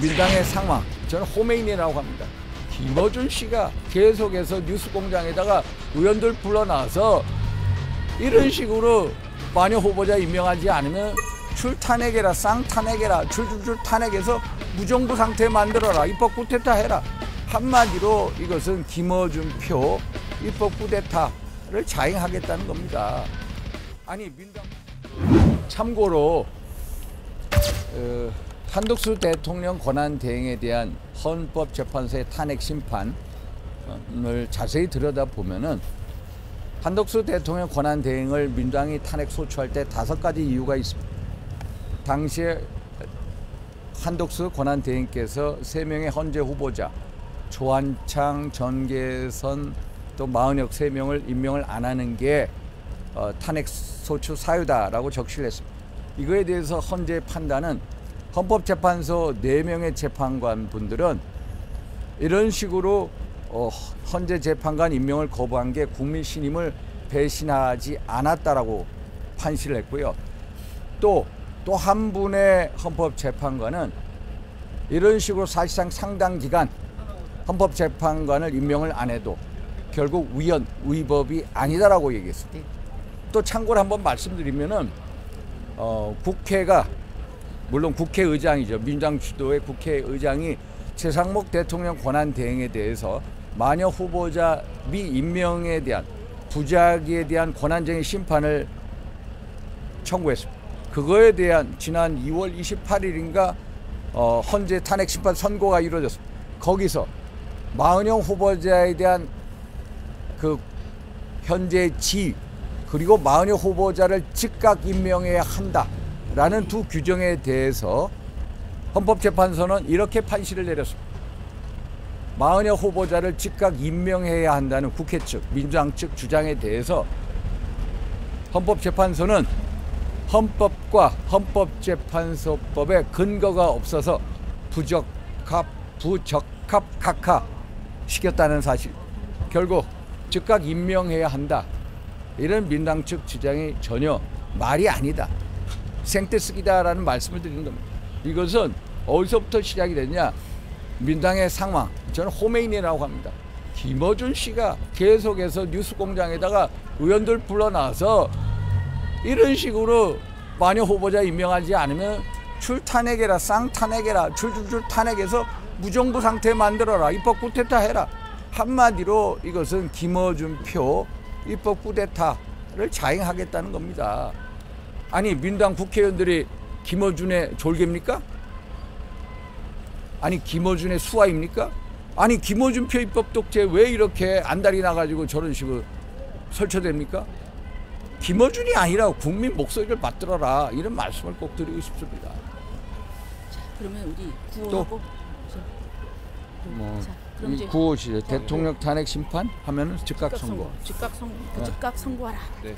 민당의 상황, 저는 호메인이라고 합니다. 김어준 씨가 계속해서 뉴스공장에다가 의원들 불러놔서 이런 식으로 마녀 후보자 임명하지 않으면 출탄핵해라, 쌍탄핵해라, 줄줄줄 탄핵해서 무정부 상태 만들어라, 입법 쿠데타 해라. 한마디로 이것은 김어준 표 입법 쿠데타를 자행하겠다는 겁니다. 아니 민당 참고로 한덕수 대통령 권한 대행에 대한 헌법재판소의 탄핵 심판을 자세히 들여다보면은 한덕수 대통령 권한 대행을 민주당이 탄핵 소추할 때 5가지 이유가 있습니다. 당시에 한덕수 권한 대행께서 3명의 헌재 후보자 조한창, 전계선, 또 마은혁 3명을 임명을 안 하는 게 탄핵 소추 사유다라고 적시를 했습니다. 이거에 대해서 헌재의 판단은 헌법재판소 4명의 재판관 분들은 이런 식으로 헌재 재판관 임명을 거부한 게 국민 신임을 배신하지 않았다라고 판시를 했고요. 또 한 분의 헌법재판관은 이런 식으로 사실상 상당 기간 헌법재판관을 임명을 안 해도 결국 위법이 아니다라고 얘기했습니다. 또 참고로 한번 말씀드리면은 국회가 물론 국회의장이죠. 민주당 주도의 국회의장이 최상목 대통령 권한 대행에 대해서 마녀 후보자 미임명에 대한 부작위에 대한 권한쟁의 심판을 청구했습니다. 그거에 대한 지난 2월 28일인가 헌재 탄핵 심판 선고가 이루어졌습니다. 거기서 마은영 후보자에 대한 그 현재 지위 그리고 마은영 후보자를 즉각 임명해야 한다라는 두 규정에 대해서 헌법재판소는 이렇게 판시를 내렸습니다. 마은영 후보자를 즉각 임명해야 한다는 국회 측, 민주당 측 주장에 대해서 헌법재판소는 헌법과 헌법재판소법에 근거가 없어서 부적합각하시켰다는 사실. 결국 즉각 임명해야 한다. 이런 민당 측 주장이 전혀 말이 아니다. 생떼쓰기다라는 말씀을 드리는 겁니다. 이것은 어디서부터 시작이 됐냐? 민당의 상황, 저는 호메인이라고 합니다. 김어준 씨가 계속해서 뉴스공장에다가 의원들 불러놔서 이런 식으로 마녀 후보자 임명하지 않으면 출탄핵해라, 쌍탄핵해라, 줄줄줄 탄핵해서 무정부 상태 만들어라, 입법 쿠데타 해라. 한마디로 이것은 김어준 표 입법 쿠데타를 자행하겠다는 겁니다. 아니 민당 국회의원들이 김어준의 졸개입니까? 아니 김어준의 수하입니까? 아니 김어준 표 입법 독재 왜 이렇게 안달이 나가지고 저런 식으로 설쳐됩니까? 김어준이 아니라 국민 목소리를 받들어라, 이런 말씀을 꼭 드리고 싶습니다. 자, 그러면 우리 구호하고 이 구호시죠. 대통령 탄핵 심판 하면은 즉각 선고. 즉각 선고하라. 네.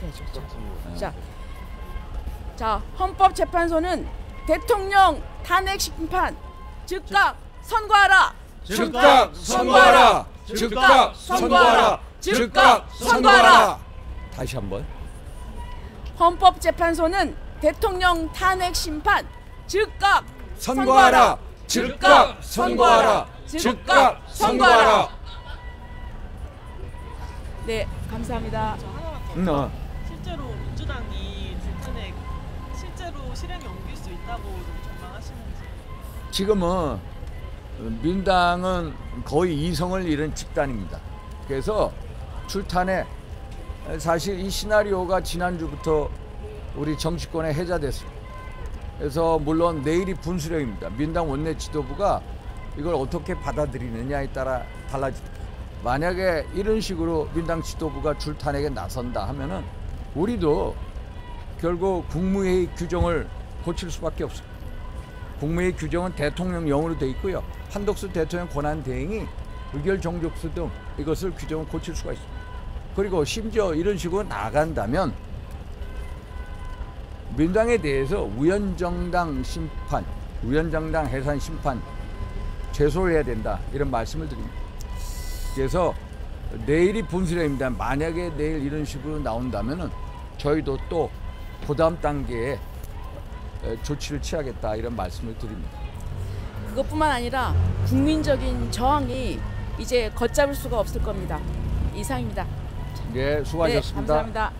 자, 헌법재판소는 대통령 탄핵 심판 즉각 선고하라. 즉각 선고하라. 즉각 선고하라. 즉각 선고하라. 다시 한번. 헌법재판소는 대통령 탄핵 심판 즉각 선고하라. 즉각 선고하라. 즉각 선고하라. 네, 감사합니다. 실제로 민주당이 불탄핵 실제로 실행에 옮길 수 있다고 전망하시는지. 지금은 민당은 거의 이성을 잃은 집단입니다. 그래서 출탄에 사실 이 시나리오가 지난주부터 우리 정치권에 해자됐습니다. 그래서 물론 내일이 분수령입니다. 민당 원내 지도부가 이걸 어떻게 받아들이느냐에 따라 달라집니다. 만약에 이런 식으로 민당 지도부가 출탄핵에 나선다 하면은 우리도 결국 국무회의 규정을 고칠 수밖에 없습니다. 국무회의 규정은 대통령령으로 돼 있고요. 한덕수 대통령 권한 대행이 의결 정족수 등 이것을 규정을 고칠 수가 있습니다. 그리고 심지어 이런 식으로 나간다면 민당에 대해서 우연정당 심판, 우연정당 해산 심판 제소를 해야 된다, 이런 말씀을 드립니다. 그래서 내일이 분수령입니다. 만약에 내일 이런 식으로 나온다면은 저희도 또 그 다음 단계에 조치를 취하겠다, 이런 말씀을 드립니다. 그것뿐만 아니라 국민적인 저항이 이제 걷잡을 수가 없을 겁니다. 이상입니다. 네, 수고하셨습니다. 네, 감사합니다.